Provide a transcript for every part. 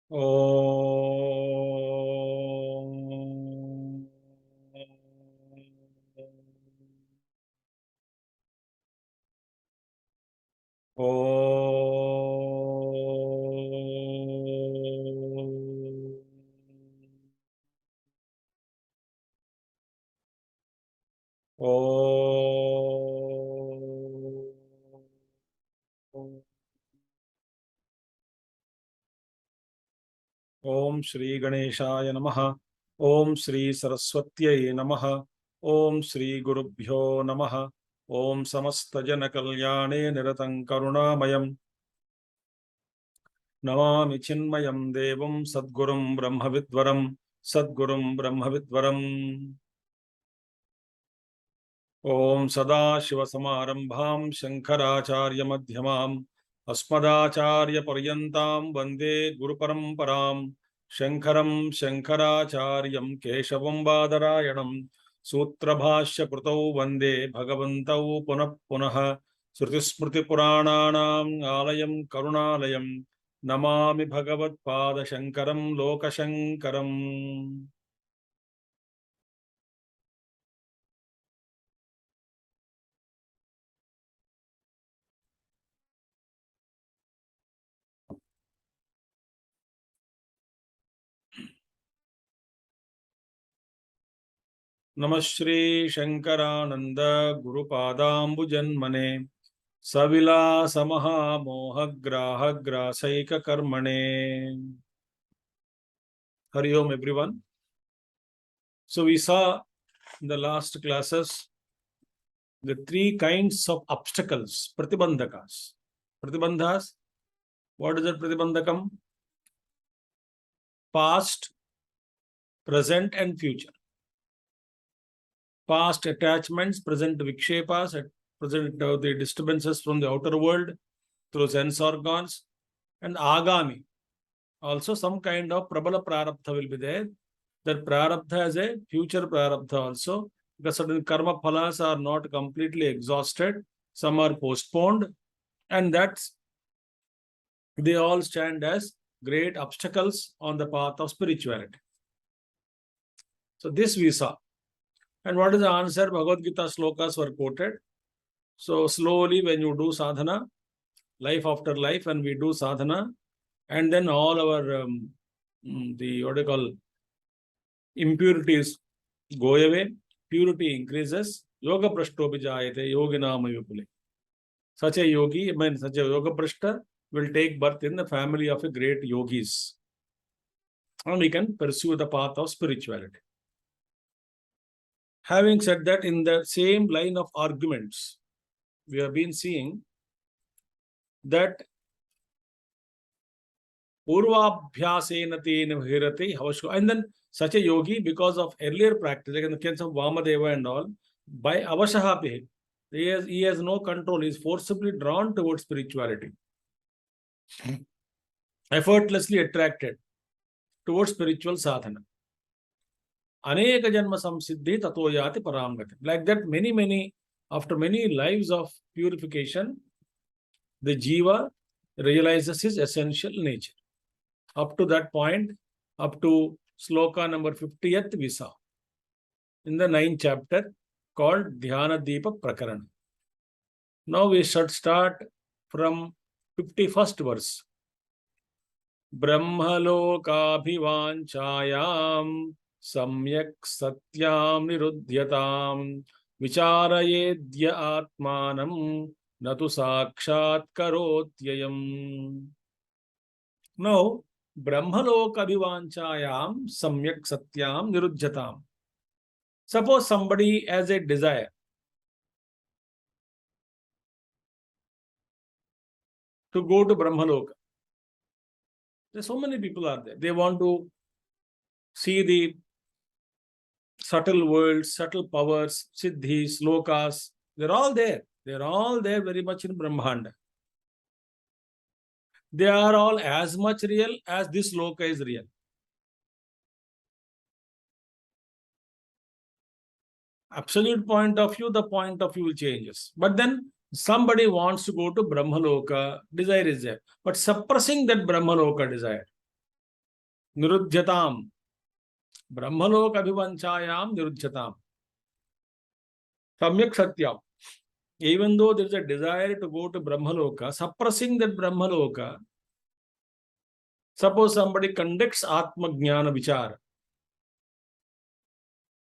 Om. Om. Om. Om Shri Ganeshaya Namaha. Om Shri Saraswatyai Namaha. Om Shri Gurubhyo Namaha. Om Samasta Jana Kalyane Niratan Karunamayam. Namami Chinmayam Devam Sadgurum Brahmavidvaram. Sadgurum Brahmavidvaram. Om Sada Shiva Samarambham Shankaracharya Madhyamam Asmadacharya Paryantam Vande Guru Paramparam Shankaram Shankaracharyam Keshavam Badarayanam Sutrabhashya Krutau Vande Bhagavantau Punah Punah Srutismriti Purananam Alayam Karunalayam Namami Bhagavat Pada Shankaram Lokashankaram. नमः श्री शंकरानंद गुरुपादाम्बु जन्मने सविलास महामोह ग्राह ग्रासैक कर्मणे. Hari Om everyone. So we saw in the last classes the three kinds of obstacles, pratibandhakas. Pratibandhas, what is that pratibandhakam? Past, present and future. Past attachments, present vikshepas, present the disturbances from the outer world through sense organs, and agami. Also some kind of prabala prarabdha will be there. That prarabdha has a future prarabdha also, because certain karma phalas are not completely exhausted, some are postponed, and that's they all stand as great obstacles on the path of spirituality. So this we saw. And what is the answer? Bhagavad Gita slokas were quoted. So slowly when you do sadhana, life after life, when we do sadhana, and then all our the what do you call impurities go away, purity increases, yoga prashtopi jayate yoginama vipule. Such a yogi, such a yoga prashta will take birth in the family of a great yogis. And we can pursue the path of spirituality. Having said that, in the same line of arguments, we have been seeing that Purvabhyasena tena bhirati havashko. And then such a yogi, because of earlier practice, like in the case of Vamadeva and all, by avashahapi, he has no control. He is forcibly drawn towards spirituality, effortlessly attracted towards spiritual sadhana. Aneka janma samsiddhi tato yati paramgati. Like that, after many lives of purification, the jiva realizes his essential nature. Up to that point, up to sloka number 50th, we saw in the 9th chapter called Dhyana Deepa Prakarana. Now we should start from 51st verse. Brahmalokabhivanchayam samyak satyam nirudhyatam vicharayedya atmanam natu sakshat karotyayam. Now, Brahmalokabhivanchayam samyak satyam nirudhyatam. Suppose somebody has a desire to go to Brahmaloka. There's so many people are there. They want to see the subtle worlds, subtle powers, siddhis, lokas. They're all there. They're all there very much in Brahmanda. They are all as much real as this loka is real. Absolute point of view, the point of view changes. But then somebody wants to go to Brahmaloka, desire is there. But suppressing that Brahmaloka desire, Nirudhyatam. Brahmaloka abhivanchayam nirudhyatam. Samyak satyam. Even though there is a desire to go to Brahmaloka, suppressing that Brahmaloka, suppose somebody conducts Atma Jnana Vichara.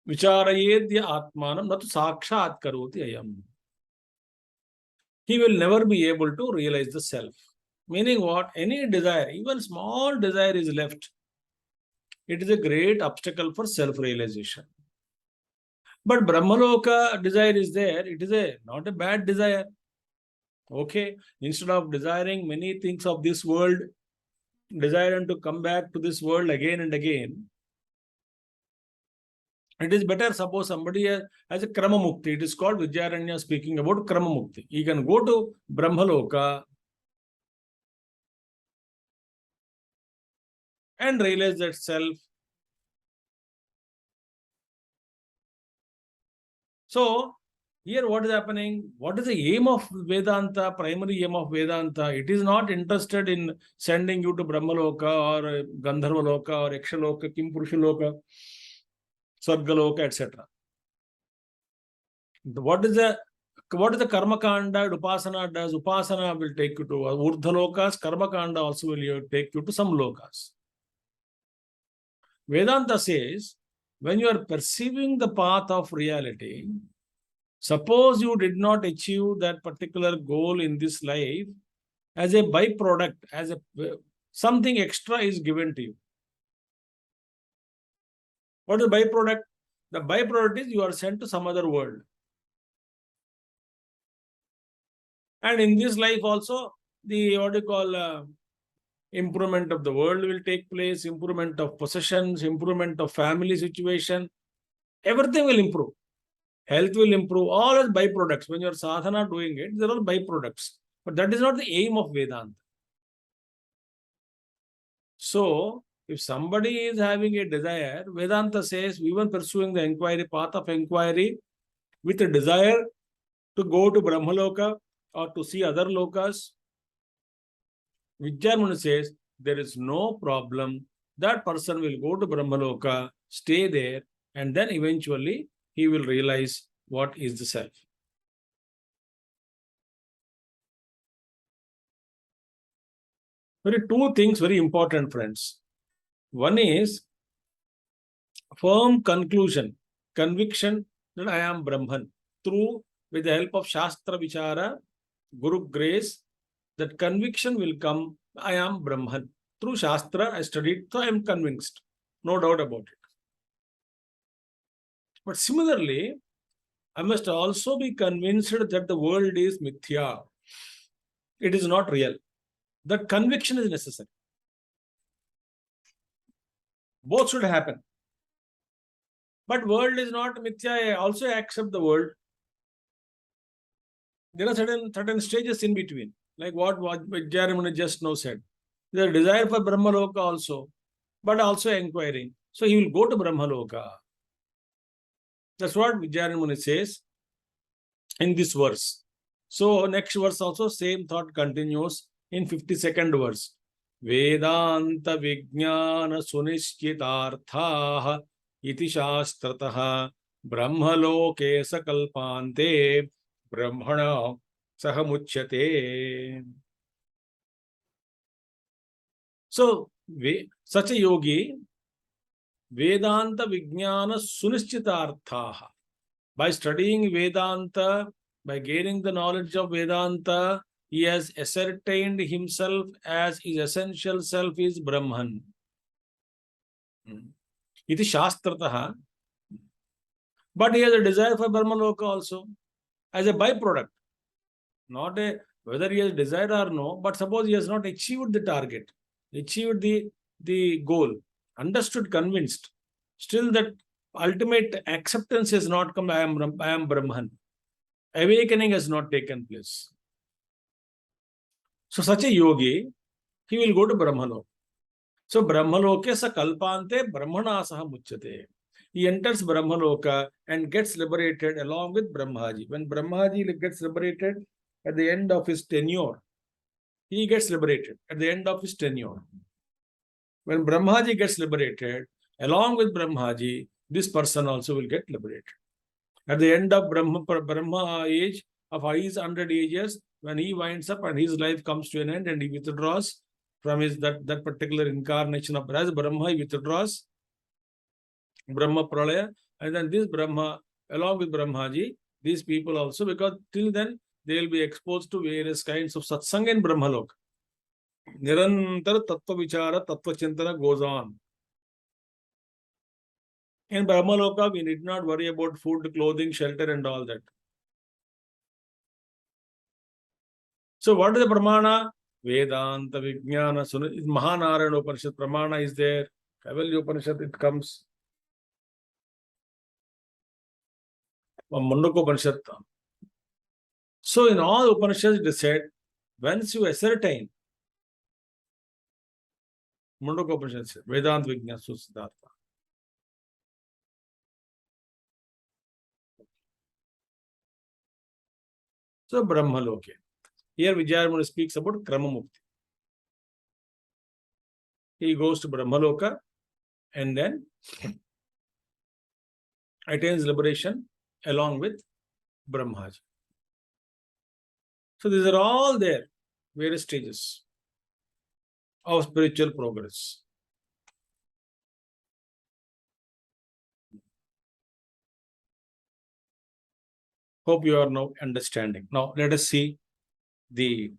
Vicharayedya Atmanam natu sakshat karoti ayam. He will never be able to realize the self. Meaning what? Any desire, even small desire is left. It is a great obstacle for self-realization. But Brahmaloka desire is there. It is not a bad desire. Okay. Instead of desiring many things of this world, desiring to come back to this world again and again, it is better suppose somebody has a Krama Mukti. It is called Vidyaranya speaking about Krama Mukti. He can go to Brahmaloka and realize that self. So, here what is happening? What is the aim of Vedanta, primary aim of Vedanta? It is not interested in sending you to Brahmaloka or Gandharvaloka or Yakshaloka, Kimpurushaloka, Sargaloka, etc. What is the Karma Kanda Upasana does? Upasana will take you to Urdhalokas, Karma Kanda also will take you to some lokas. Vedanta says, when you are perceiving the path of reality, suppose you did not achieve that particular goal in this life, as a byproduct, as something extra is given to you. What is the byproduct? The byproduct is you are sent to some other world. And in this life also, the improvement of the world will take place, improvement of possessions, improvement of family situation. Everything will improve. Health will improve, all as byproducts. When you are sadhana doing it, they are all byproducts. But that is not the aim of Vedanta. So, if somebody is having a desire, Vedanta says, even pursuing the inquiry, path of inquiry, with a desire to go to Brahmaloka or to see other lokas, Vidyarmana says, there is no problem. That person will go to Brahmaloka, stay there, and then eventually he will realize what is the self. Two things very important, friends. One is firm conclusion, conviction that I am Brahman. Through, with the help of Shastra Vichara, Guru grace, that conviction will come, I am Brahman. Through Shastra, I studied, so I am convinced. No doubt about it. But similarly, I must also be convinced that the world is mithya. It is not real. That conviction is necessary. Both should happen. But world is not mithya. I also accept the world. There are certain stages in between. Like what Vidyarmana just now said. There is a desire for Brahmaloka also, but also inquiring. So he will go to Brahmaloka. That's what Vidyarmana says in this verse. So next verse also same thought continues in 52nd verse. Vedanta Vijnana Sunishchitarthaha iti Shastrataha Brahmaloke Sakalpante Brahmana Sahamuchyate. So, such a yogi, Vedanta Vijnana Sunishchitarthaha. By studying Vedanta, by gaining the knowledge of Vedanta, he has ascertained himself as his essential self is Brahman. Iti Shastrataha. But he has a desire for Brahmaloka also, as a byproduct. Not whether he has desire or no, but suppose he has not achieved the target, achieved the goal, understood, convinced, still that ultimate acceptance has not come, I am Brahman. Awakening has not taken place. So such a yogi, he will go to Brahmaloka. So Brahmaloke sa kalpante brahmana saha muchyate. He enters Brahmaloka and gets liberated along with Brahmaji. When Brahmaji gets liberated at the end of his tenure, he gets liberated at the end of his tenure. When Brahmaji gets liberated, along with Brahmaji, this person also will get liberated. At the end of Brahma age, of his 100 years, when he winds up and his life comes to an end and he withdraws from his that particular incarnation of as Brahma, he withdraws Brahma Pralaya, and then this Brahma, along with Brahmaji, these people also, because till then they will be exposed to various kinds of satsanga in Brahmaloka. Nirantar Tattva Vichara, Tattva Chintana goes on. In Brahmaloka, we need not worry about food, clothing, shelter, and all that. So, what is the Pramana? Vedanta, Vijnana, Mahanarayana Upanishad Pramana is there. Kavalya Upanishad, it comes. Mundaka Upanishad. So, in all Upanishads, it is said, once you ascertain, Mundaka Upanishad said, Vedanta, Vijnana, Siddhartha. So, Brahmaloka. Here Vijayamuni speaks about Krama Mukti. He goes to Brahmaloka and then attains liberation along with Brahmaji. So these are all there, various stages of spiritual progress. Hope you are now understanding. Now let us see the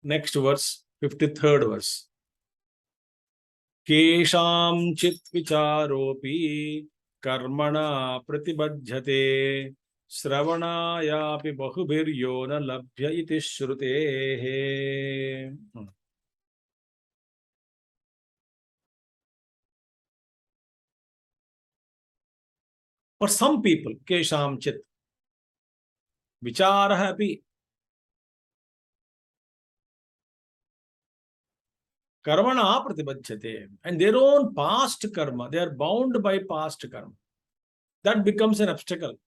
next verse, 53rd verse. Kesham chit vicharopi karmana pratibajjate Sravanayapi bahubhiryo na labhya iti shrutehe. For some people, Kesham chit vicharaha api karmana pratibajjate, and their own past karma, they are bound by past karma. That becomes an obstacle.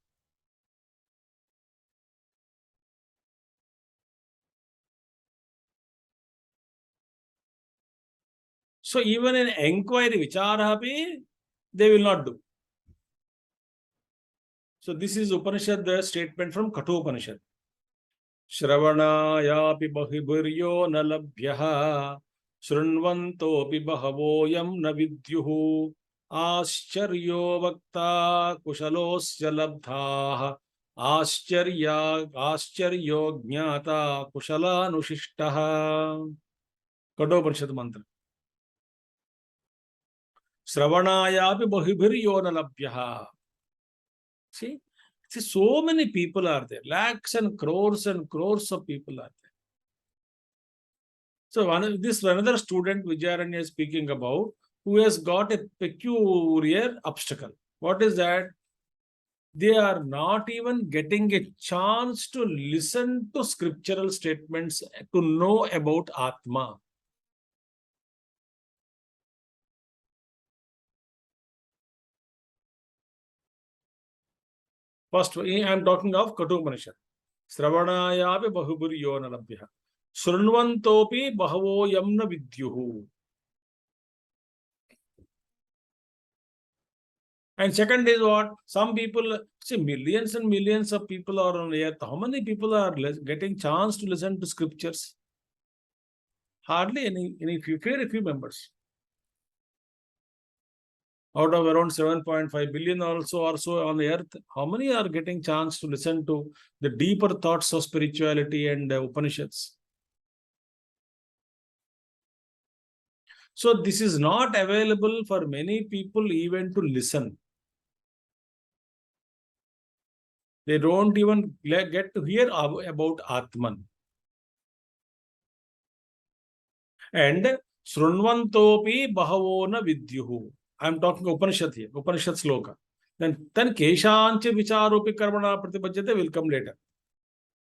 So even in inquiry, vicharahapi, they will not do. So this is Upanishad, the statement from Kathopanishad. Shravanayapi bahibhiryo na labhyaha Shrunvantopi bahavoyam na vidyuhu Ascharyo vakta kushalosya labdhaha Ascharyo jnata kushala nushishtaha. Kathopanishad mantra. Shravanayapi bahibhiryo na labhyaha. See, so many people are there. Lakhs and crores of people are there. So another student Vijayaranya is speaking about, who has got a peculiar obstacle. What is that? They are not even getting a chance to listen to scriptural statements to know about Atma. First, I am talking of Kathopanishad. Sravanayapi bahubhiryo na labhyaha. Shrunvantopi bahavoyam na vidyuhu. And second is what? Some people, see, millions and millions of people are on earth. How many people are getting chance to listen to scriptures? Hardly any few, very few members. Out of around 7.5 billion also or so on the earth, how many are getting chance to listen to the deeper thoughts of spirituality and Upanishads? So this is not available for many people even to listen. They don't even get to hear about Atman. And Shrunvantopi bahavo na vidyuhu. I am talking Upanishad here, Upanishad sloka. Then Keshancha vicharopi karmana pratibhajyate will come later.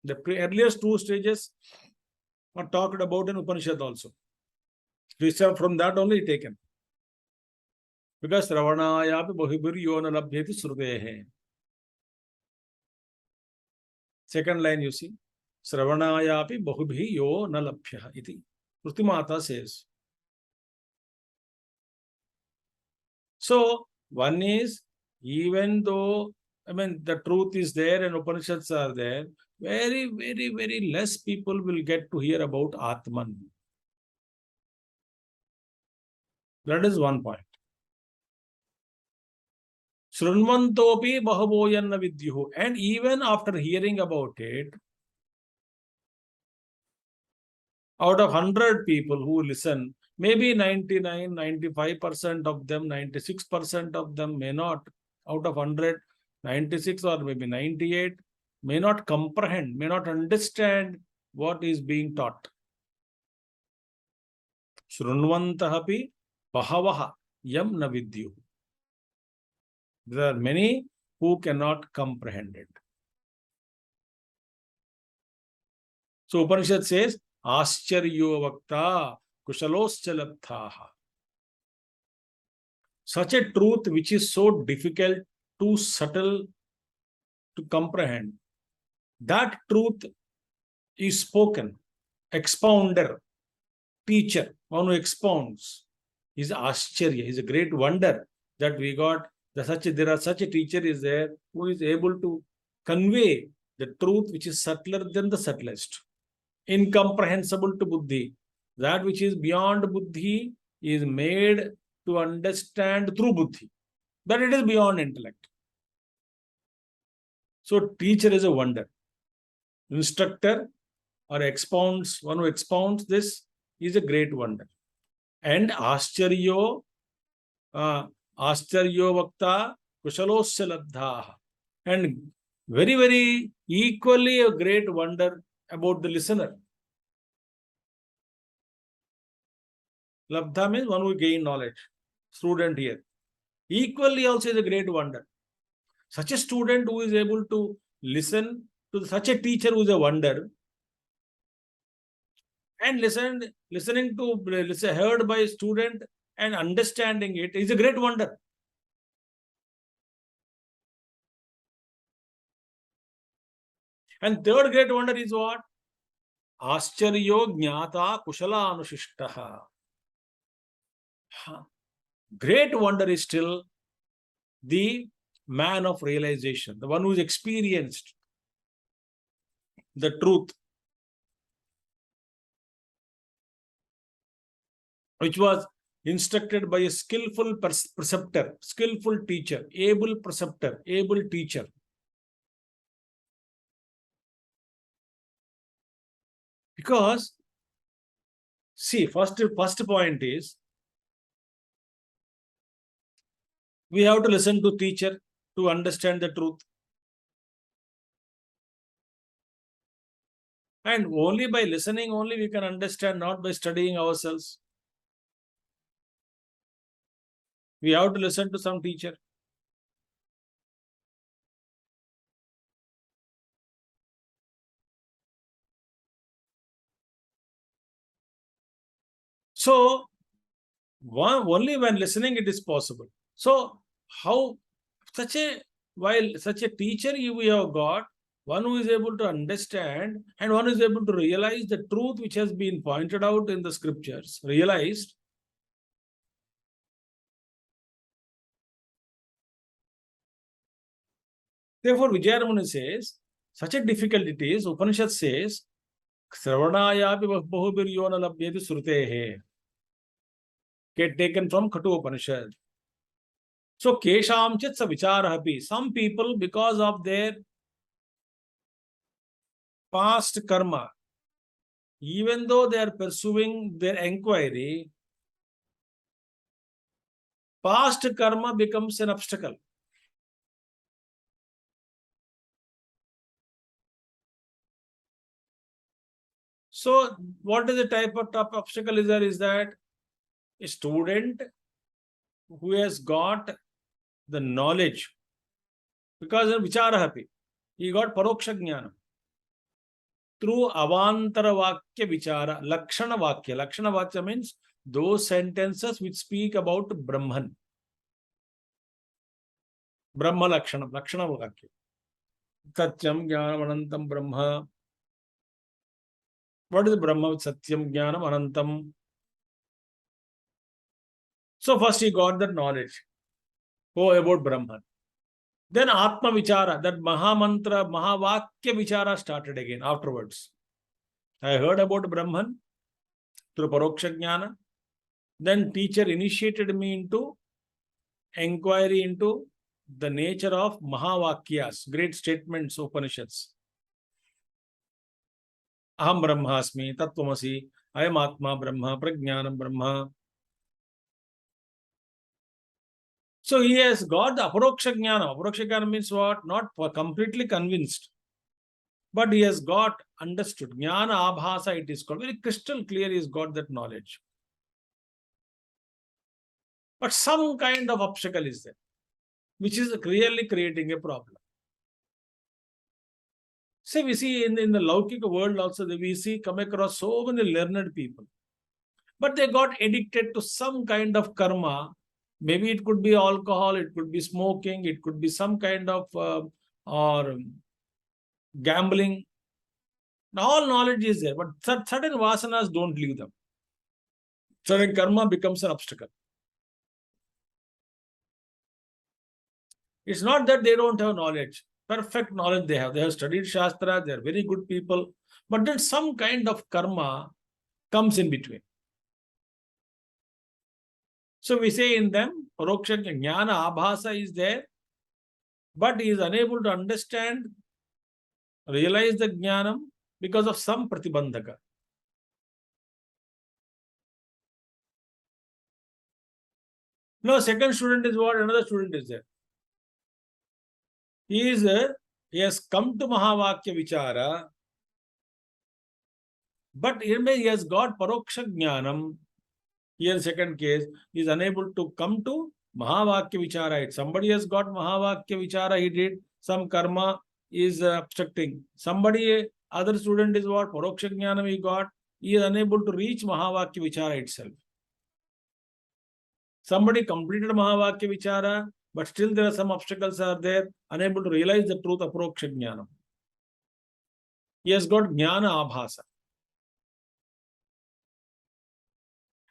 The earliest two stages are talked about in Upanishad also. Research from that only taken. Because Ravanayapi bahibhiryo na labhyati srutehe. Second line you see. Sravanayapi bahubhiyo na labhyaha iti. Krutimata says. So, one is, even though, the truth is there and Upanishads are there, very, very, very less people will get to hear about Atman. That is one point. Shrunvantopi bahavoyanna vidyuhu. And even after hearing about it, out of 100 people who listen, maybe 99, 95% of them, 96% of them may not, out of 100, 96 or maybe 98, may not comprehend, may not understand what is being taught. Shrunvantahapi bahavaha yam na vidyu. There are many who cannot comprehend it. So Upanishad says, Ascharyo vakta kushaloscha labdhaha. Such a truth which is so difficult, too subtle to comprehend, that truth is spoken. Expounder, teacher, one who expounds, is Ascharya, is a great wonder that we got. There are such a teacher is there who is able to convey the truth which is subtler than the subtlest, incomprehensible to buddhi. That which is beyond buddhi is made to understand through buddhi, but it is beyond intellect. So teacher is a wonder. Instructor or expounds, one who expounds this is a great wonder. And Ascharyo vakta kushalosya labdhaha. And very, very equally a great wonder about the listener. Labdha means one who gain knowledge. Student here. Equally also is a great wonder. Such a student who is able to listen to such a teacher who is a wonder, and listening to heard by a student and understanding it is a great wonder. And third great wonder is what? Ascharyo jnata kushala anushishtaha. Great wonder is still the man of realization, the one who is experienced the truth, which was instructed by a skillful preceptor, skillful teacher, able preceptor, able teacher. Because, see, first point is, we have to listen to teacher to understand the truth. And only by listening only we can understand, not by studying ourselves. We have to listen to some teacher. So, only when listening it is possible. So, while such a teacher we have got, one who is able to understand and one who is able to realize the truth which has been pointed out in the scriptures, realized. Therefore, Vijayamuni says, such a difficult it is, Upanishad says, Sravanayapi bahubiryona labhyati srutehe. Taken from Katu Upanishad. So, Keshamchit sa vicharahapi. Some people, because of their past karma, even though they are pursuing their inquiry, past karma becomes an obstacle. So, what is the type of obstacle is there? Is that a student who has got the knowledge, because of vicharahapi, he got paroksha jnana through avantara vakya vichara, lakshana vakya. Lakshana vakya means those sentences which speak about Brahman. Brahma lakshana, lakshana vakya. Satyam jnanam anantam brahma. What is Brahma? Satyam jnanam anantam. So first he got that knowledge. Oh, about Brahman. Then Atma Vichara, that Mahamantra, Mahavakya Vichara started again afterwards. I heard about Brahman through Paroksha Jnana. Then teacher initiated me into inquiry into the nature of Mahavakyas, great statements, Upanishads. Aham Brahmasmi, Tattvamasi, Ayam Atma Brahma, Prajnanam Brahma. So he has got the Aparoksha Jnana. Aparoksha Jnana means what? Not completely convinced, but he has got understood. Jnana Abhasa it is called. Very crystal clear he has got that knowledge. But some kind of obstacle is there, which is really creating a problem. Say we see in the Laukika world also, we come across so many learned people. But they got addicted to some kind of karma. Maybe it could be alcohol, it could be smoking, it could be some kind of or gambling. All knowledge is there, but certain vasanas don't leave them. Certain karma becomes an obstacle. It's not that they don't have knowledge. Perfect knowledge they have. They have studied Shastra, they are very good people. But then some kind of karma comes in between. So we say in them, Paroksha Jnana Abhasa is there, but he is unable to understand, realize the Jnanam because of some Pratibandhaka. No, second student is what? Another student is there. He has come to Mahavakya Vichara, but he has got Paroksha Jnanam. Here, second case, he is unable to come to Mahavakya Vichara. Somebody has got Mahavakya Vichara, he did some karma, is obstructing. Somebody, other student is what? Paroksha Jnanam he got, he is unable to reach Mahavakya Vichara itself. Somebody completed Mahavakya Vichara, but still there are some obstacles are there, unable to realize the truth of Paroksha Jnanam. He has got Jnana Abhasa.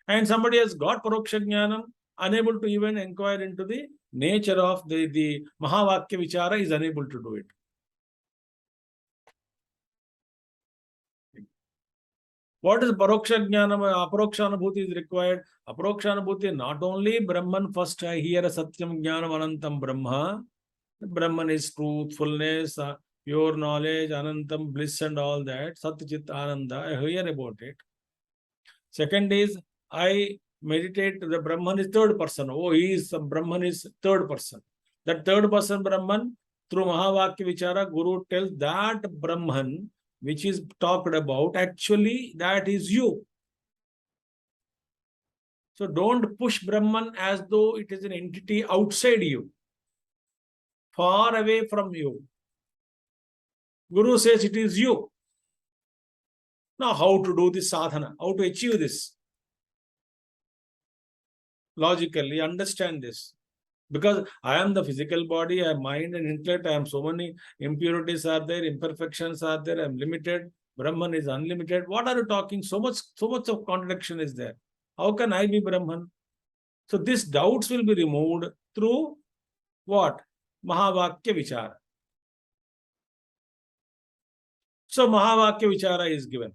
And somebody has got Paroksha Jnanam, unable to even inquire into the nature of the Mahavakya Vichara, is unable to do it. What is Paroksha Jnanam? Aparoksha Anubhuti is required. Aparoksha Anubhuti, not only Brahman, first I hear Satyam Jnanam Anantam Brahma. Brahman is truthfulness, pure knowledge, Anantam, bliss and all that. Satyachit Ananda, I hear about it. Second is, I meditate, the Brahman is third person. Oh, Brahman is third person. That third person Brahman, through Mahavakya Vichara, Guru tells that Brahman, which is talked about, actually that is you. So don't push Brahman as though it is an entity outside you, far away from you. Guru says it is you. Now, how to do this sadhana? How to achieve this? Logically, understand this. Because I am the physical body, I am mind and intellect, I am so many impurities are there, imperfections are there, I am limited, Brahman is unlimited. What are you talking? So much of contradiction is there. How can I be Brahman? So these doubts will be removed through what? Mahavakya Vichara. So Mahavakya Vichara is given.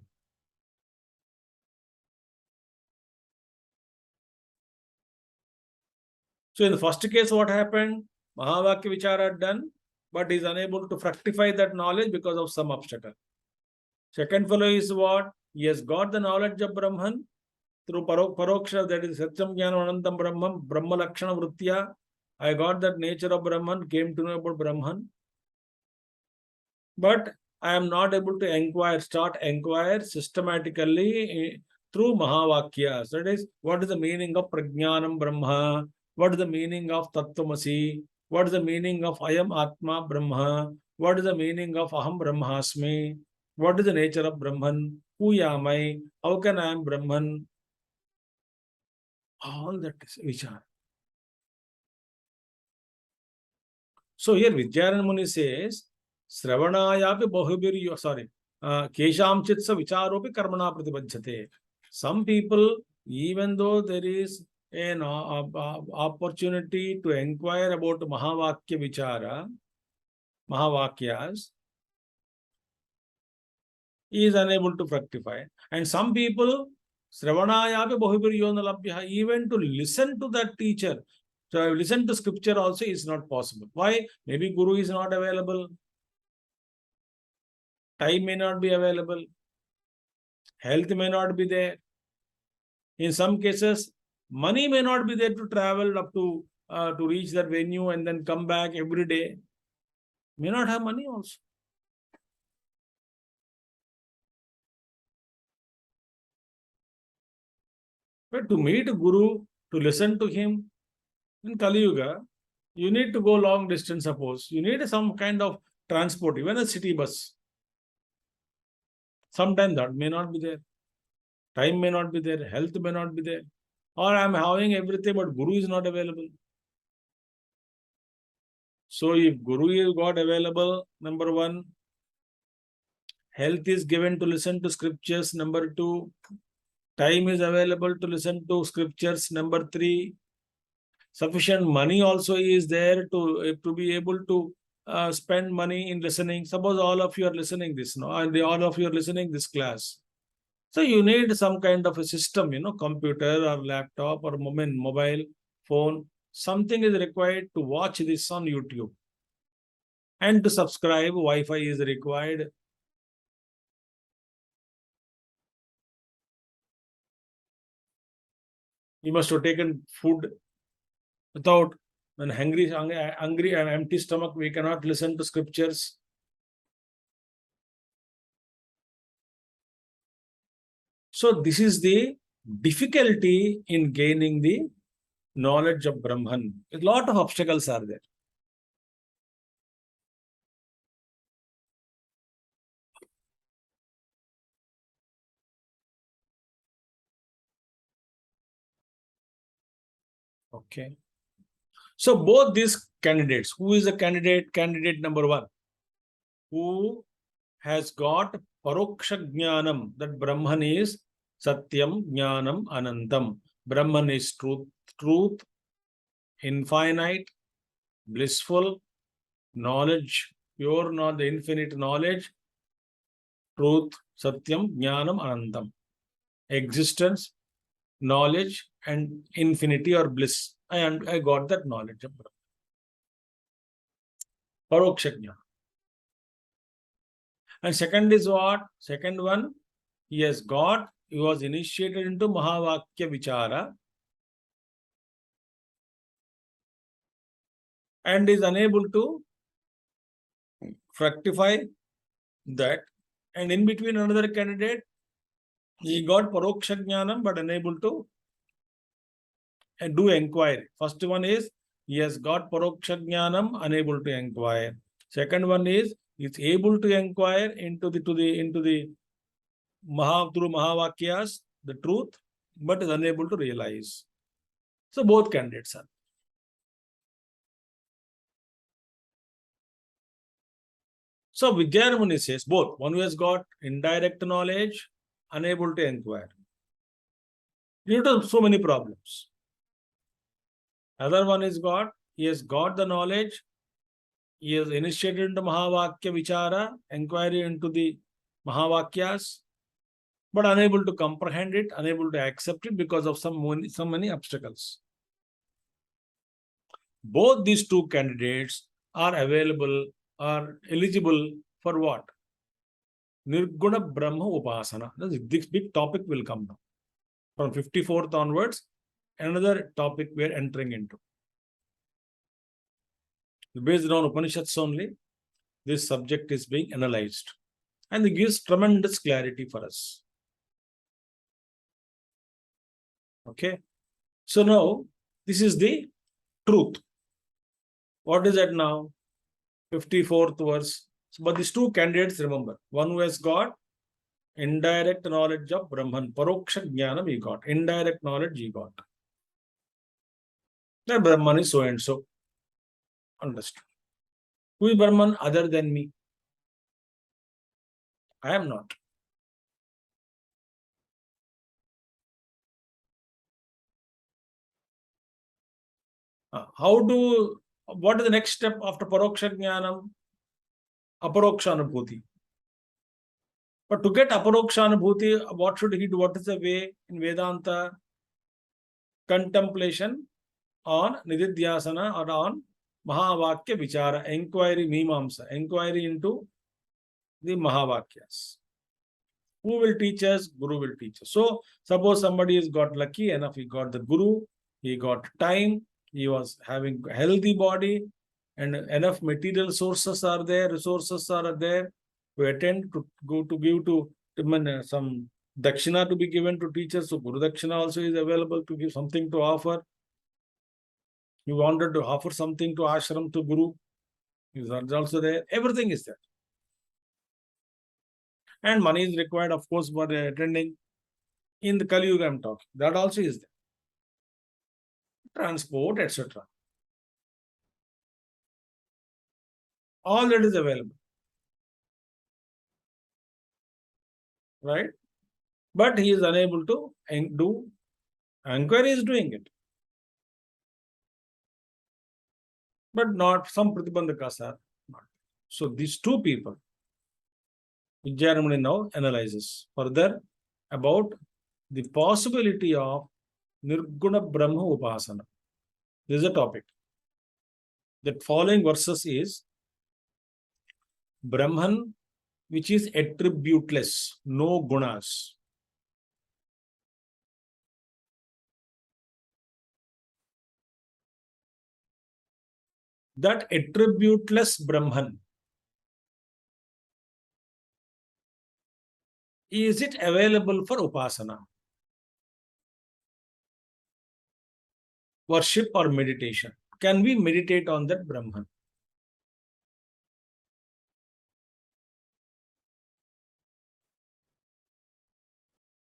So in the first case, what happened? Mahavakya Vichara done, but is unable to fructify that knowledge because of some obstacle. Second fellow is what? He has got the knowledge of Brahman through Paroksha, that is Satyam Jnana Anantam Brahman, Brahma Lakshana Vrittya. I got that nature of Brahman, came to know about Brahman. But I am not able to inquire systematically through Mahavakyas. That is, what is the meaning of Prajnanam Brahma? What is the meaning of Tattvamasi? What is the meaning of Ayam Atma Brahma? What is the meaning of Aham Brahmasmi? What is the nature of Brahman? Who am I? How can I am Brahman? All that is vichara. So here Vidyaranya Muni says, Sravanayapi bahubir, Keshamchitsa vicharopi karmana pratibajjate. Some people, even though there is an opportunity to inquire about Mahavakya Vichara, Mahavakyas, he is unable to fructify. And some people, Sravanayapi Bahubiriyonalabhya, even to listen to that teacher, to listen to scripture also is not possible. Why? Maybe Guru is not available, time may not be available, health may not be there. In some cases, money may not be there to travel up to reach that venue and then come back every day. May not have money also. But to meet Guru, to listen to him in Kali Yuga, you need to go long distance, suppose. You need some kind of transport, even a city bus. Sometimes that may not be there. Time may not be there. Health may not be there. Or I am having everything, but Guru is not available. So if Guru is got available, number one, health is given to listen to scriptures, number two, time is available to listen to scriptures, number three, sufficient money also is there to be able to spend money in listening. Suppose all of you are listening this, no, and all of you are listening this class. So you need some kind of a system, computer or laptop or mobile phone. Something is required to watch this on YouTube. And to subscribe, Wi-Fi is required. You must have taken food. Without, when hungry and empty stomach, we cannot listen to scriptures. So this is the difficulty in gaining the knowledge of Brahman. A lot of obstacles are there. Okay. So both these candidates, who is the candidate? Candidate number one, who has got paroksha jnanam, that Brahman is Satyam, Jnanam, Anantam. Brahman is truth, infinite, blissful, knowledge, pure, not the infinite knowledge, truth, Satyam, Jnanam, Anantam. Existence, knowledge, and infinity or bliss. I got that knowledge of Brahman. Paroksha jnana. And second is what? Second one, he was initiated into Mahavakya Vichara and is unable to fructify that. And in between, another candidate, he got Paroksha Jnanam but unable to do inquiry. First one is, he has got Paroksha Jnanam, unable to inquire. Second one is, he is able to inquire into the through Mahavakyas, the truth, but is unable to realize. So both candidates are. So Vidyarmuni says both. One who has got indirect knowledge, unable to inquire, due to so many problems. Other one is he has got the knowledge, he has initiated into Mahavakya Vichara, inquiry into the Mahavakyas, but unable to comprehend it, unable to accept it because of so many obstacles. Both these two candidates are available, are eligible for what? Nirguna Brahma Upasana. This big topic will come now. From 54th onwards, another topic we are entering into. Based on Upanishads only, this subject is being analyzed. And it gives tremendous clarity for us. Okay. So now, this is the truth. What is that now? 54th verse. But these two candidates, remember, one who has got indirect knowledge of Brahman, Paroksha Jnanam he got, indirect knowledge he got. That Brahman is so and so. Understood. Who is Brahman other than me? I am not. What is the next step after Paroksha Jnanam? Aparoksha Anubhuti. But to get Aparoksha Anubhuti, what should he do? What is the way in Vedanta? Contemplation on Nididhyasana or on Mahavakya Vichara, inquiry Mimamsa, inquiry into the Mahavakyas. Who will teach us? Guru will teach us. So, suppose somebody has got lucky enough, he got the Guru, he got time, he was having a healthy body, and enough material sources are there, resources are there to attend, to go to give to some Dakshina to be given to teachers. So, Guru Dakshina also is available to give something to offer. You wanted to offer something to ashram, to Guru, is also there. Everything is there. And money is required, of course, for attending. In the Kali Yuga, I'm talking. That also is there. Transport, etc. All that is available. Right? But he is unable to do. Inquiry is doing it. But not some Pratibandhakas are not. So these two people, Vijayarmani now analyzes further about the possibility of Nirguna Brahma Upasana. This is a topic. The following verses is Brahman, which is attributeless, no gunas. That attributeless Brahman, is it available for Upasana? Worship or meditation? Can we meditate on that Brahman?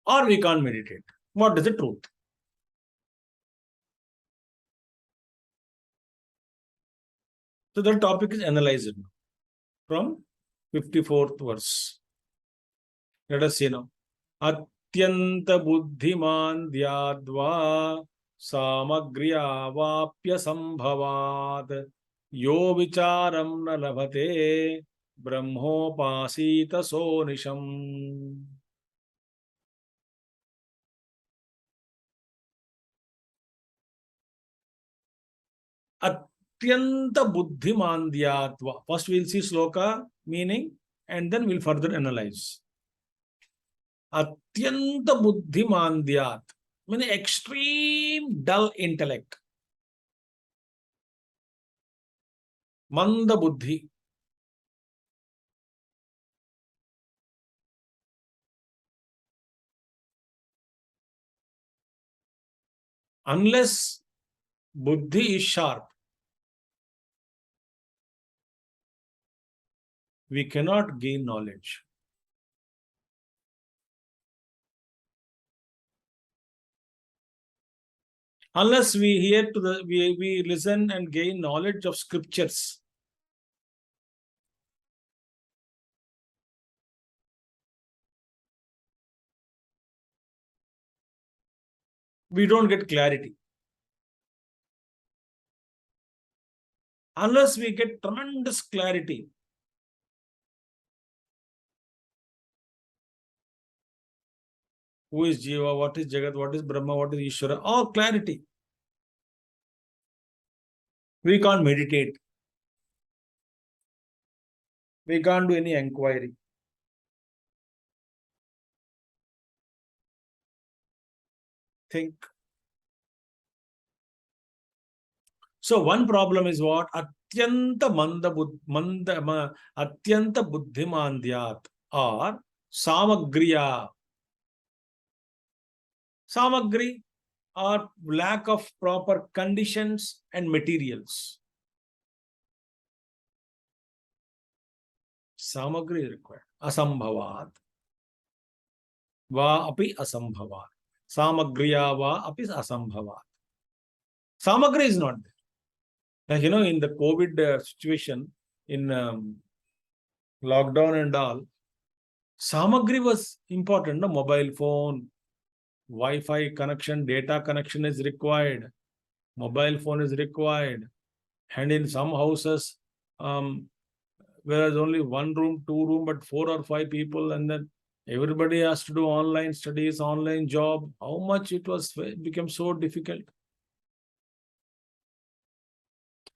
Or we can't meditate? What is the truth? So the topic is analyzed from 54th verse. Let us see now. Atyanta buddhiman dhyadva samagriyavapya sambhavad yo vicharam na labhate brahmopasita sonisham. Atyanta buddhiman dhyadva. First we'll see sloka meaning and then we'll further analyze. Atyanta buddhiman dhyat, meaning extreme dull intellect. Manda buddhi. Unless buddhi is sharp, we cannot gain knowledge. Unless we hear to the we listen and gain knowledge of scriptures. We don't get clarity. Unless we get tremendous clarity, who is Jiva, what is Jagat, what is Brahma, what is Ishvara, all clarity. We can't meditate. We can't do any inquiry. Think. So one problem is what? Atyanta buddhimandyat or samagriya. Samagri or lack of proper conditions and materials. Samagri is required. Asambhavat. Va api asambhavat. Samagriya va api asambhavat. Samagri is not there. Like, in the COVID situation, in lockdown and all, Samagri was important. No? Mobile phone, Wi-Fi connection, data connection is required. Mobile phone is required. And in some houses, whereas only one room, two room, but 4 or 5 people, and then everybody has to do online studies, online job. How much it became so difficult.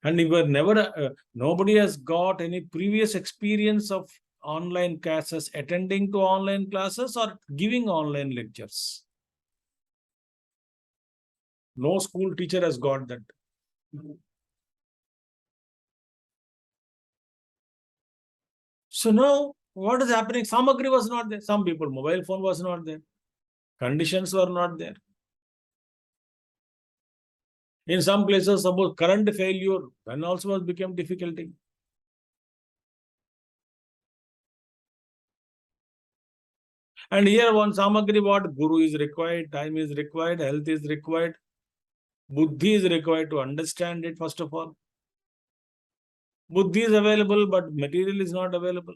And we were never, nobody has got any previous experience of online classes, attending to online classes or giving online lectures. No school teacher has got that. So now, what is happening? Samagri was not there. Some people, mobile phone was not there. Conditions were not there. In some places, suppose current failure, then also became difficulty. And here one samagri, what guru is required, time is required, health is required, buddhi is required to understand it first of all. Buddhi is available, but material is not available.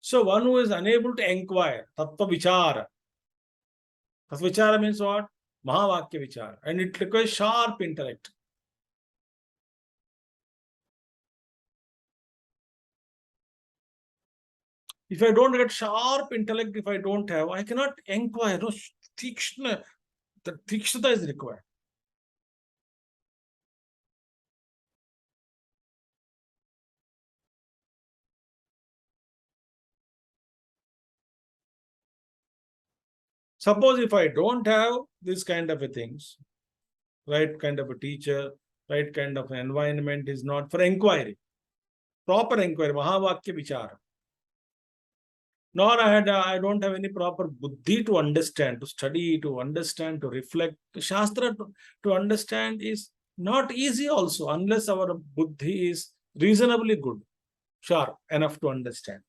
So one who is unable to inquire, tattva vichara. Tattva vichara means what? Mahavakya vichara. And it requires sharp intellect. If I don't get sharp intellect, if I don't have, I cannot inquire. No, tikshna, the tikshna is required. Suppose if I don't have this kind of a things, right kind of a teacher, right kind of an environment is not for inquiry, proper inquiry, Mahavakya vichara. Nor I don't have any proper buddhi to understand, to study, to understand, to reflect. Shastra to understand is not easy also, unless our buddhi is reasonably good, sharp enough to understand.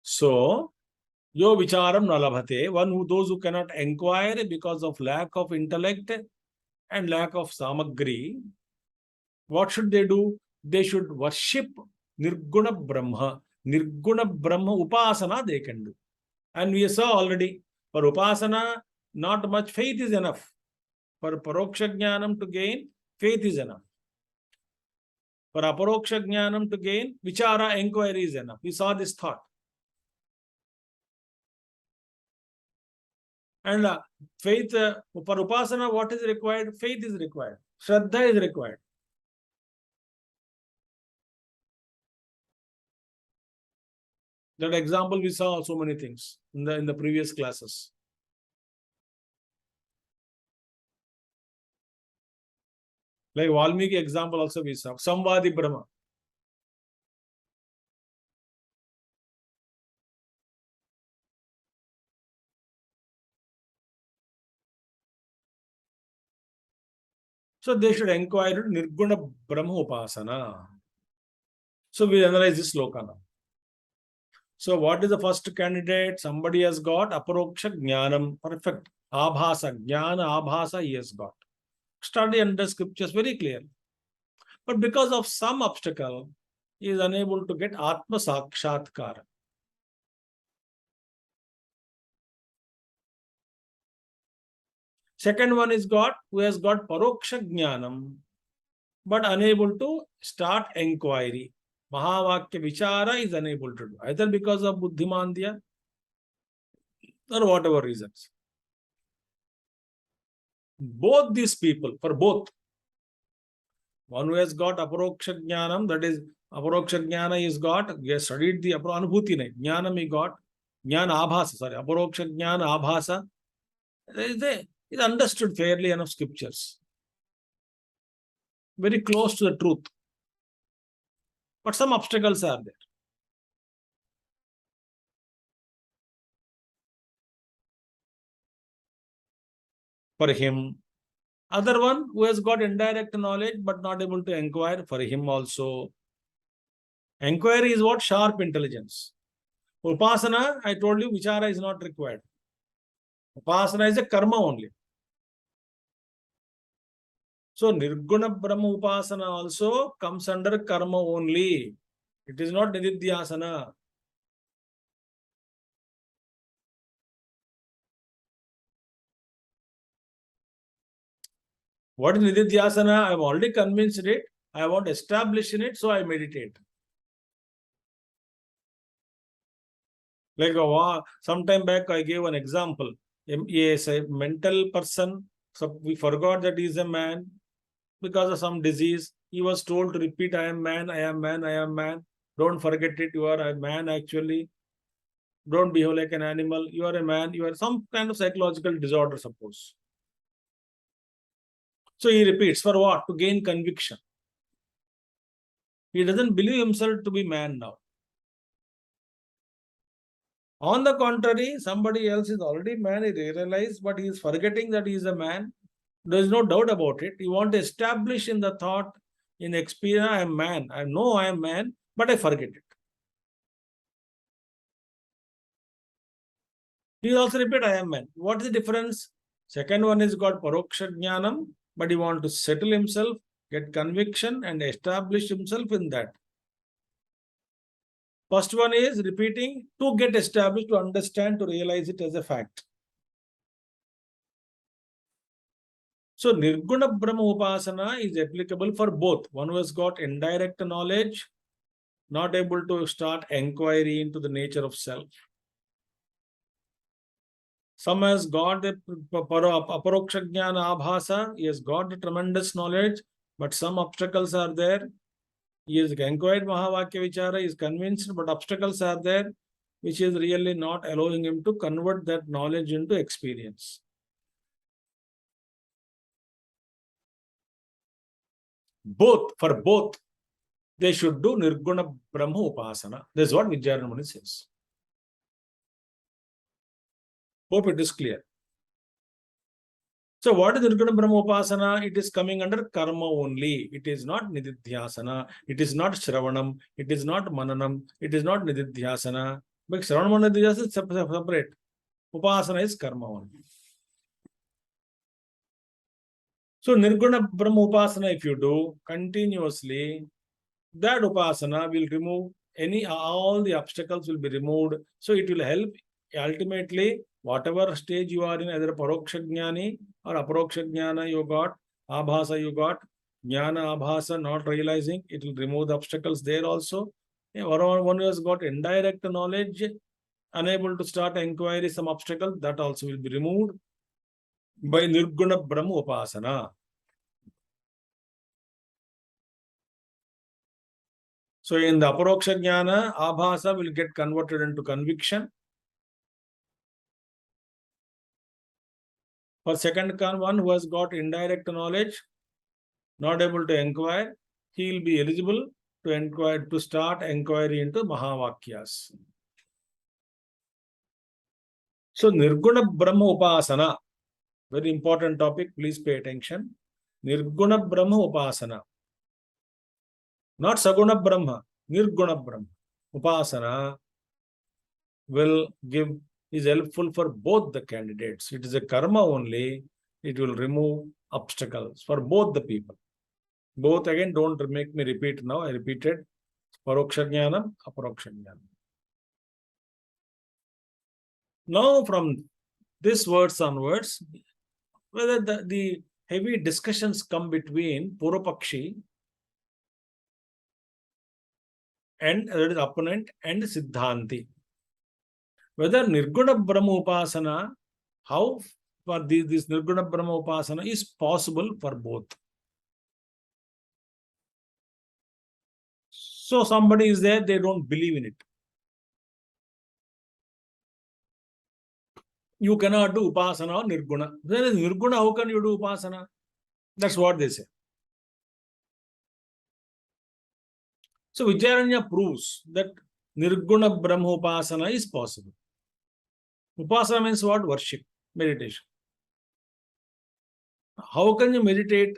So, yo vicharam nalabhate, those who cannot inquire because of lack of intellect and lack of samagri, what should they do? They should worship Nirguna Brahma. Nirguna Brahma Upasana they can do. And we saw already, for Upasana, not much faith is enough. For Paroksha Jnanam to gain, faith is enough. For Aparoksha Jnanam to gain, Vichara, inquiry is enough. We saw this thought. And faith, for Upasana, what is required? Faith is required. Shraddha is required. That example we saw so many things in the previous classes. Like Valmiki example also we saw. Samvadi Brahma. So they should inquire Nirguna Brahma Upasana. So we analyze this sloka now. So what is the first candidate? Somebody has got Aparoksha Jnanam. Perfect. Abhasa. Jnana Abhasa he has got. Study under scriptures very clear. But because of some obstacle, he is unable to get Atma Sakshatkara. Second one is who has got Paroksha Jnanam, but unable to start inquiry. Mahavakya Vichara is unable to do, either because of Buddhimandya or whatever reasons. Both these people, for both, one who has got Aparoksha Jnanam, that is, Aparoksha Jnana he has studied the Anubhuti, Jnanam he got, Jnana Abhasa, Aparoksha Jnana Abhasa, is understood fairly enough scriptures. Very close to the truth. But some obstacles are there. For him. Other one who has got indirect knowledge but not able to inquire, for him also. Inquiry is what? Sharp intelligence. Upasana, I told you, Vichara is not required. Upasana is a karma only. So Nirguna Brahma Upasana also comes under karma only. It is not Nididhyasana. What is Nididhyasana? I have already convinced it. I want to establish in it, so I meditate. Like some time back, I gave an example. Yes, a mental person, so we forgot that he is a man because of some disease. He was told to repeat, I am man, I am man, I am man. Don't forget it, you are a man actually. Don't behave like an animal. You are a man, you are some kind of psychological disorder, suppose. So he repeats, for what? To gain conviction. He doesn't believe himself to be man now. On the contrary, somebody else is already man, he realized, but he is forgetting that he is a man. There is no doubt about it. You want to establish in the thought, in experience, I am man. I know I am man, but I forget it. He also repeat, I am man. What is the difference? Second one is got paroksha jnanam, but he want to settle himself, get conviction and establish himself in that. First one is repeating to get established, to understand, to realize it as a fact. So Nirguna Brahma Upasana is applicable for both. One who has got indirect knowledge, not able to start inquiry into the nature of self. Some has got the aparoksha jnana abhasa, he has got the tremendous knowledge, but some obstacles are there. He has inquired Mahavakya Vichara, he is convinced, but obstacles are there, which is really not allowing him to convert that knowledge into experience. For both, they should do Nirguna Brahma Upasana. This is what Vijayarana Muni says. Hope it is clear. So what is Nirguna Brahma Upasana? It is coming under karma only. It is not Nididhyasana. It is not Shravanam. It is not Mananam. It is not Nididhyasana. But Shravanam and Nididhyasana is separate. Upasana is karma only. So Nirguna Brahma Upasana, if you do continuously, that Upasana will remove all the obstacles will be removed. So it will help ultimately, whatever stage you are in, either Paroksha Jnani or Aparoksha Jnana you got, Abhasa you got, Jnana Abhasa not realizing, it will remove the obstacles there also. One who has got indirect knowledge, unable to start inquiry, some obstacle, that also will be removed by Nirguna Brahma Upasana. So in the Aparoksha Jnana, Abhasa will get converted into conviction. For second one who has got indirect knowledge, not able to inquire, he will be eligible to inquire, to start inquiry into Mahavakyas. So Nirguna Brahma Upasana, very important topic, please pay attention. Nirguna Brahma Upasana. Not Saguna Brahma, Nirguna Brahma. Upasana is helpful for both the candidates. It is a karma only. It will remove obstacles for both the people. Both again, don't make me repeat now. I repeated. Paroksha Jnanam, Aparoksha Jnanam. Now from this words onwards, whether the heavy discussions come between Purvapakshi and that is opponent and Siddhanti. Whether Nirguna Brahma Upasana, how for this Nirguna Brahma Upasana is possible for both. So somebody is there, they don't believe in it. You cannot do Upasana or Nirguna. Then is Nirguna, how can you do Upasana? That's what they say. So Vijayaranya proves that Nirguna Brahma Upasana is possible. Upasana means what? Worship, meditation. How can you meditate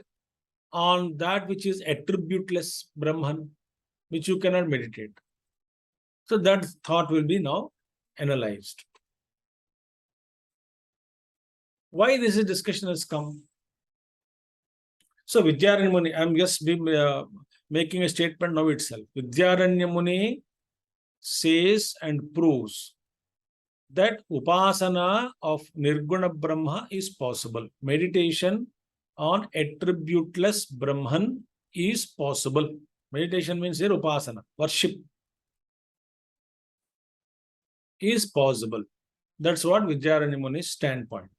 on that which is attributeless Brahman, which you cannot meditate? So that thought will be now analyzed. Why this discussion has come? So Vidyaranya Muni, I am just making a statement now itself. Vidyaranya Muni says and proves that upasana of Nirguna Brahma is possible. Meditation on attributeless Brahman is possible. Meditation means here upasana, worship is possible. That's what Vidyaranya Muni's standpoint.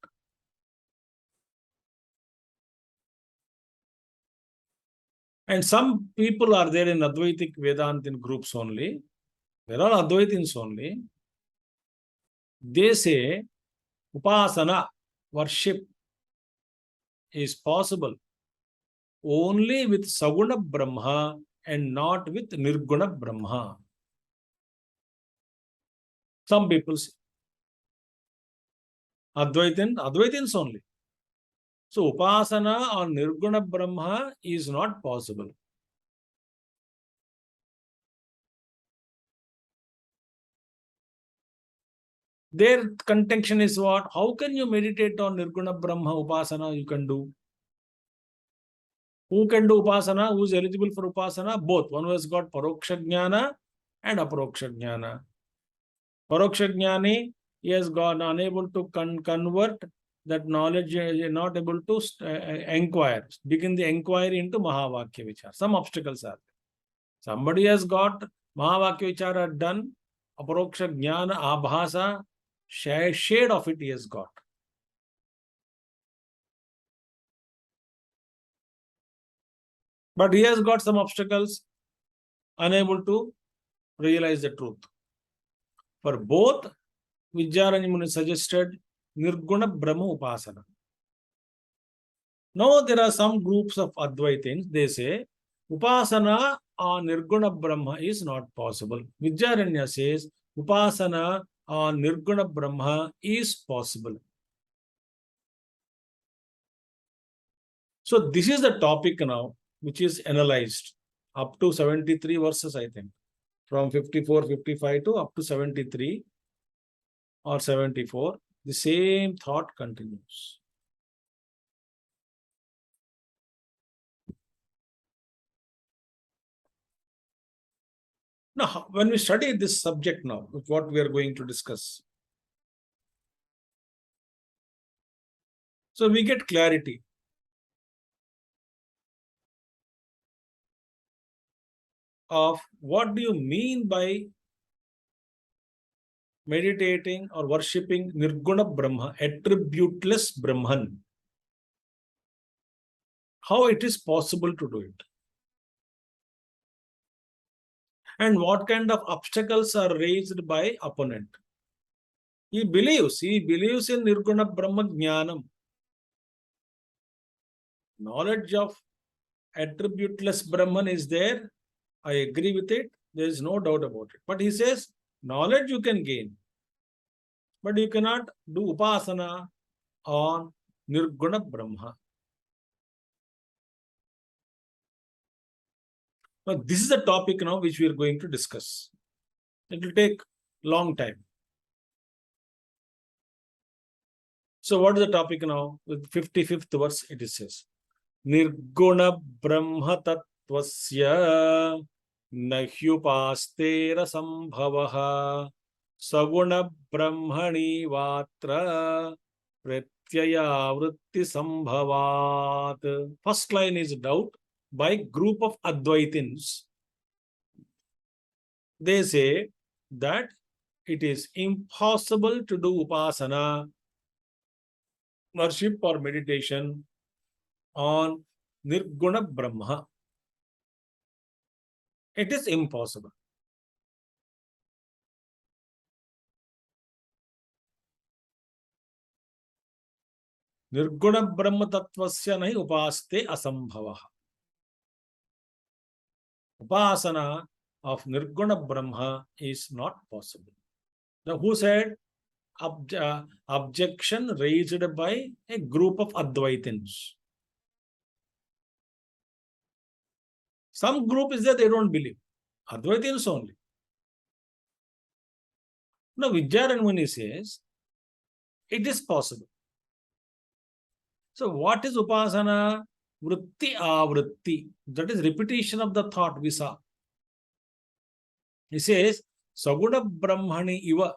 And some people are there in Advaitic Vedantin groups only. There are Advaitins only. They say upasana, worship, is possible only with Saguna Brahma and not with Nirguna Brahma. Some people say Advaitins only. So upasana on Nirguna Brahma is not possible. Their contention is what? How can you meditate on Nirguna Brahma upasana? You can do. Who can do upasana? Who is eligible for upasana? Both. One who has got paroksha jnana and aparoksha jnana. Paroksha jnani, he has gone unable to convert that knowledge, not able to inquire, begin the inquiry into Mahavakya Vichara. Some obstacles are there. Somebody has got Mahavakya Vichara done, aparoksha jnana, abhasa, shade of it he has got. But he has got some obstacles, unable to realize the truth. For both, Vidyaranya Muni suggested Nirguna Brahma Upasana. Now there are some groups of Advaitins, they say Upasana on Nirguna Brahma is not possible. Vidyaranya says Upasana on Nirguna Brahma is possible. So this is the topic now which is analyzed up to 73 verses, I think. From 54, 55 to up to 73 or 74, the same thought continues. Now, when we study this subject now, what we are going to discuss, so we get clarity. Of what do you mean by meditating or worshipping Nirguna Brahma, attributeless Brahman? How it is possible to do it? And what kind of obstacles are raised by opponent? He believes in Nirguna Brahma Jnanam. Knowledge of attributeless Brahman is there. I agree with it. There is no doubt about it. But he says, knowledge you can gain. But you cannot do upasana on Nirguna Brahma. Now, this is the topic now which we are going to discuss. It will take long time. So what is the topic now? With 55th verse, it says, Nirguna Brahma Tattvasya Nahyupastera Sambhavaha Saguna Brahmani Vatra Pratyaya Vritti Sambhavat. First line is doubt by group of Advaitins. They say that it is impossible to do upasana, worship or meditation on Nirguna Brahma. It is impossible. Nirguna Brahma Tattvasya nahi upaste asambhavaha. Upasana of Nirguna Brahma is not possible. Now, who said? Objection raised by a group of Advaitins. Some group is that they don't believe. Advaitins only. Now, Vidyaranya Muni says, it is possible. So, what is Upasana? vritti avritti. That is repetition of the thought we saw. He says, Saguna Brahmani iva.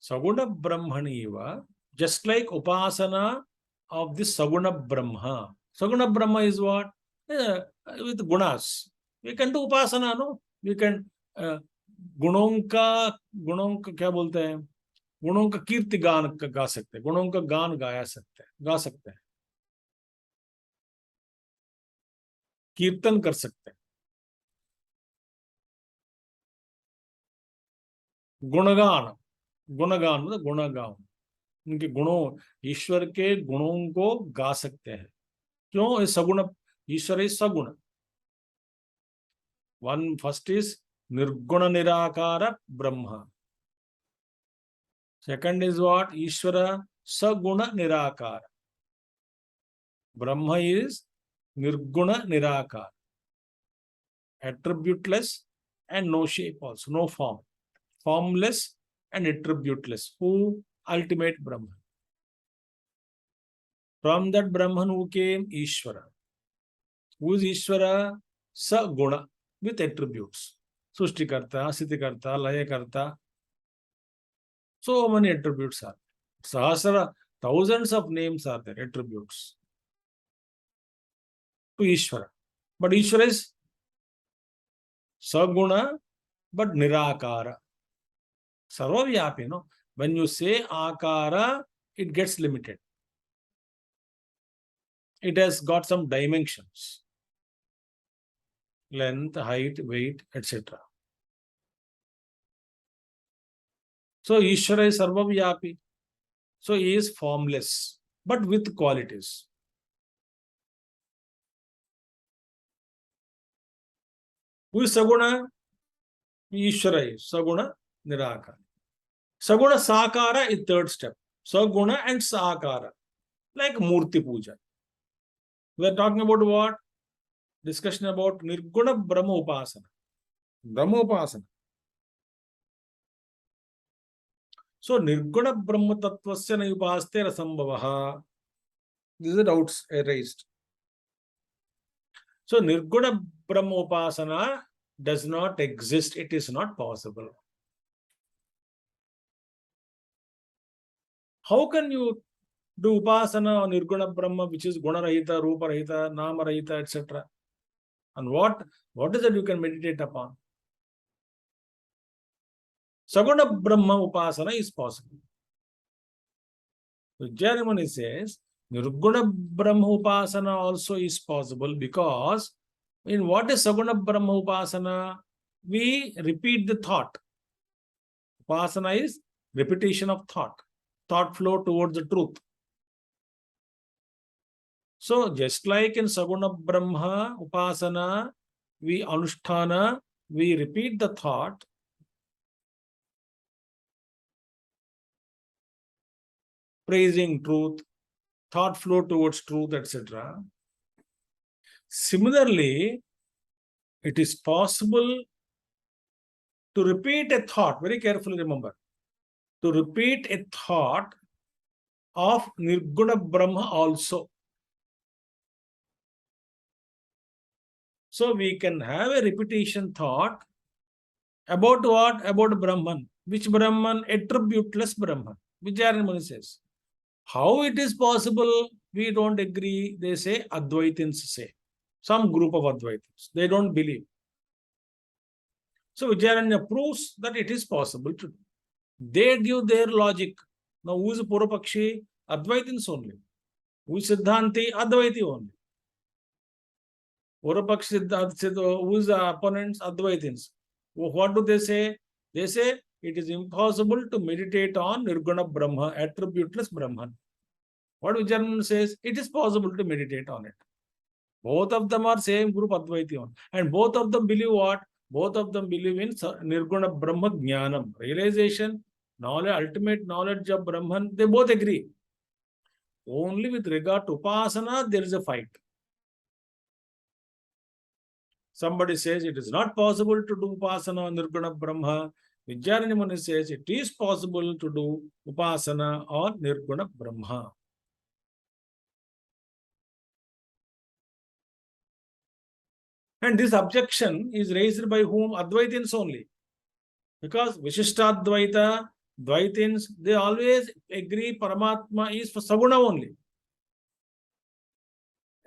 Saguna Brahmani iva. Just like Upasana of this Saguna Brahma. Saguna Brahma is what? With gunas. We can do Upasana, no? We can गुणों का क्या बोलते हैं, गुणों का कीर्ति गान गा सकते हैं, गुणों का गान गा सकते हैं, कीर्तन कर सकते हैं. गुणगान, गुणगान मतलब गुणगान, उनके गुणों, ईश्वर के गुणों को गा सकते हैं. क्यों? सगुण, ईश्वर इज सगुण. वन फर्स्ट इज निर्गुण निराकार ब्रह्म. Second is what? Ishvara Saguna Nirakara. Brahma is Nirguna Nirakara. Attributeless and no shape also, no form. Formless and attributeless. Who? Ultimate Brahman. From that Brahman who came? Ishvara. Who is Ishvara? Saguna with attributes. Sushtikarta, Sithikarta, Layakarta. So many attributes are there. Sahasra, thousands of names are there, attributes to Ishvara. But Ishvara is Saguna, but Nirakara. Sarvavyapi, no? When you say Akara, it gets limited. It has got some dimensions. Length, height, weight, etc. So Ishvara is Sarvavyapi. So he is formless, but with qualities. Who is Saguna? Ishvara is Saguna Nirakara. Saguna Sakara is third step. Saguna and Sakara. Like Murti Puja. We are talking about what? Discussion about Nirguna Brahma Upasana. Brahma Upasana. So, Nirguna Brahma Tattvasya na upaste rasambhavaha. This is the doubts raised. So, Nirguna Brahma Upasana does not exist. It is not possible. How can you do Upasana on Nirguna Brahma, which is Guna Rahita, Rupa Rahita, Nama Rahita, etc.? And what is it you can meditate upon? Saguna Brahma Upasana is possible. So Jnanamani says, Nirguna Brahma Upasana also is possible because in what is Saguna Brahma Upasana? We repeat the thought. Upasana is repetition of thought. Thought flow towards the truth. So just like in Saguna Brahma Upasana, we anusthana, we repeat the thought. Praising truth, thought flow towards truth, etc. Similarly, it is possible to repeat a thought, very carefully remember, to repeat a thought of Nirguna Brahma also. So we can have a repetition thought about what? About Brahman. Which Brahman? Attributeless Brahman. Vijnanamani says. How it is possible? We don't agree. They say, Advaitins say. Some group of Advaitins. They don't believe. So Vijnananya proves that it is possible to do. They give their logic. Now who is Purvapakshi? Advaitins only. Who is Siddhanti? Advaiti only. Purvapakshi, who is the opponents? Advaitins. What do they say? They say, it is impossible to meditate on Nirguna Brahma, attributeless Brahman. What Vijnanamani says, it is possible to meditate on it. Both of them are same group Advaiti on. And both of them believe what? Both of them believe in Nirguna Brahma Jnanam. Realization, knowledge, ultimate knowledge of Brahman, they both agree. Only with regard to Upasana, there is a fight. Somebody says it is not possible to do Upasana on Nirguna Brahma. Vijnana Muni says it is possible to do upasana or Nirguna Brahma. And this objection is raised by whom? Advaitins only. Because Vishishtadvaita, Dvaitins, they always agree Paramatma is for Saguna only.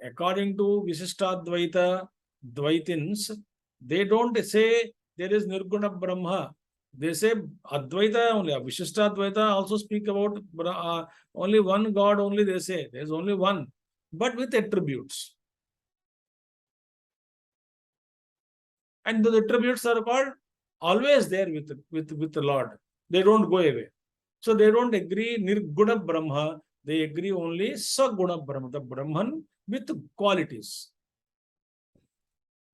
According to Vishishtadvaita, Dvaitins, they don't say there is Nirguna Brahma. They say Advaita only. Vishishtadvaita also speak about only one God only they say. There is only one, but with attributes. And the attributes are called always there with the Lord. They don't go away. So they don't agree Nirguna Brahma. They agree only Saguna Brahma, the Brahman with qualities.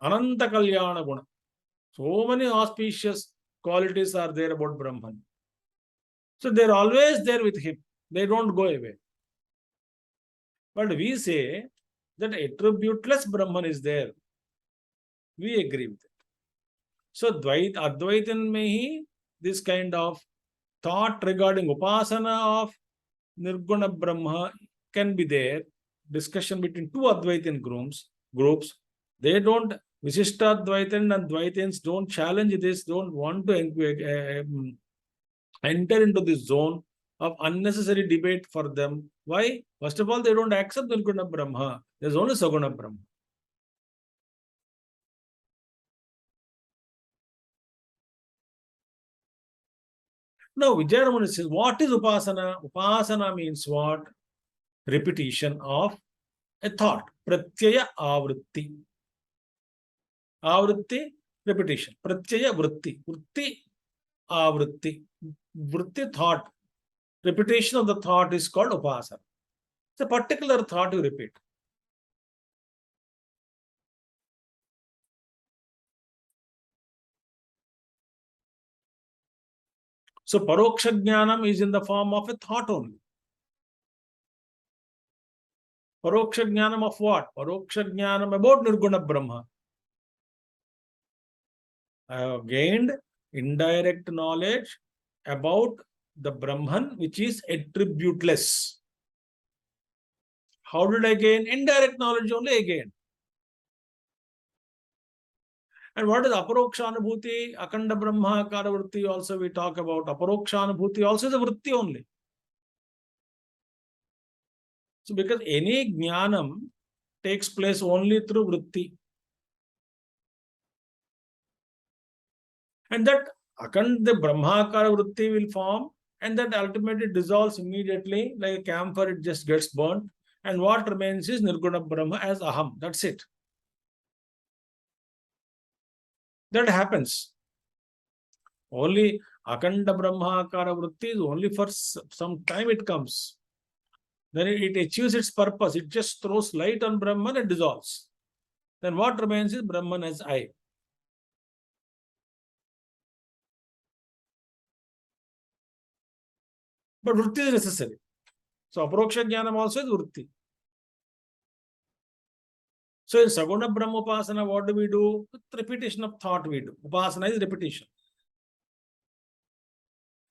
Ananta Kalyana Guna. So many auspicious qualities are there about Brahman. So they're always there with him. They don't go away. But we say that attributeless Brahman is there. We agree with it. So Advaitan mehi, this kind of thought regarding Upasana of Nirguna Brahma can be there. Discussion between two Advaitin groups. They don't, Vishishtadvaitin and Dvaitins don't challenge this, don't want to enter into this zone of unnecessary debate for them. Why? First of all, they don't accept Nirguna Brahma. There's only Saguna Brahma. Now, Vijnana Muni says, what is Upasana? Upasana means what? Repetition of a thought. Pratyaya avritti. Avritti, repetition. Pratyaya vritti. Vritti, avritti. Vritti, thought. Repetition of the thought is called Upasana. It's a particular thought you repeat. So, Paroksha Jnanam is in the form of a thought only. Paroksha Jnanam of what? Paroksha Jnanam about Nirguna Brahma. I have gained indirect knowledge about the Brahman, which is attributeless. How did I gain? Indirect knowledge only I gained. And what is Aparokshanubhuti? Akanda Brahma Akara Vritti also we talk about. Aparokshanubhuti also is a Vritti only. So because any Jnanam takes place only through Vritti. And that Akanda Brahma Akara Vritti will form and that ultimately dissolves immediately like a camphor, it just gets burnt. And what remains is Nirguna Brahma as Aham. That's it. That happens. Only Akanda Brahmakara Vritti is only for some time it comes. Then it achieves its purpose. It just throws light on Brahman and dissolves. Then what remains is Brahman as I. But Vritti is necessary. So Aparoksha Jnanam also is Vritti. So in Saguna Brahma Upasana, what do we do? With repetition of thought we do. Upasana is repetition.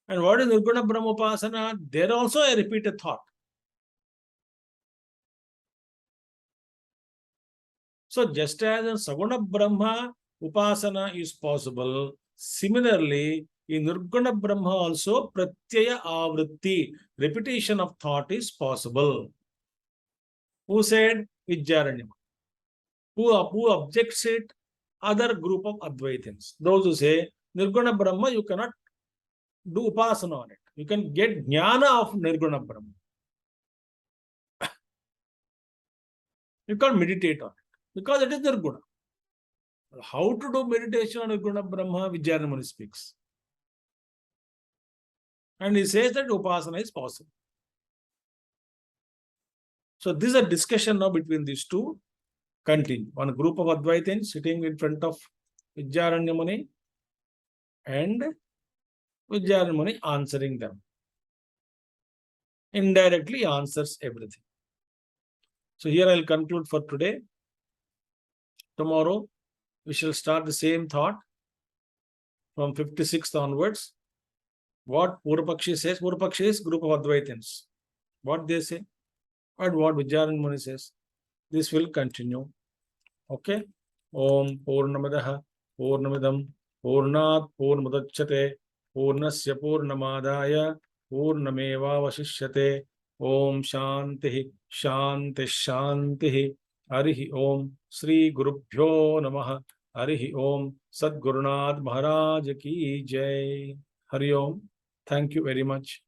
And what is Nirguna Brahma Upasana? There also a repeated thought. So just as in Saguna Brahma Upasana is possible, similarly in Nirguna Brahma also Pratyaya Avritti, repetition of thought is possible. Who said? Vijnana. Who objects it? Other group of Advaitins. Those who say Nirguna Brahma, you cannot do upasana on it. You can get jnana of Nirguna Brahma. You can't meditate on it because it is Nirguna. How to do meditation on Nirguna Brahma? Vijnana Muni speaks. And he says that upasana is possible. So this is a discussion now between these two. Continue. One group of Advaitins sitting in front of Vijnana Muni and Vijnana Muni answering them. Indirectly answers everything. So here I'll conclude for today. Tomorrow we shall start the same thought from 56th onwards, what Purvapakshi says, Purvapakshi is group of Advaitins. What they say, and what Vijayan Muni says, this will continue. Okay. Om Purnamadaha Purnamidam Purnat Purnamudachyate Purnasya Purnamadaya Purnameva Vasishyate. Om Shanti Shanti Shanti. Harihi Om Sri Gurubhyo Namaha. Harihi Om Sadgurunath Maharaj Ki Jai. Hari Om. Thank you very much.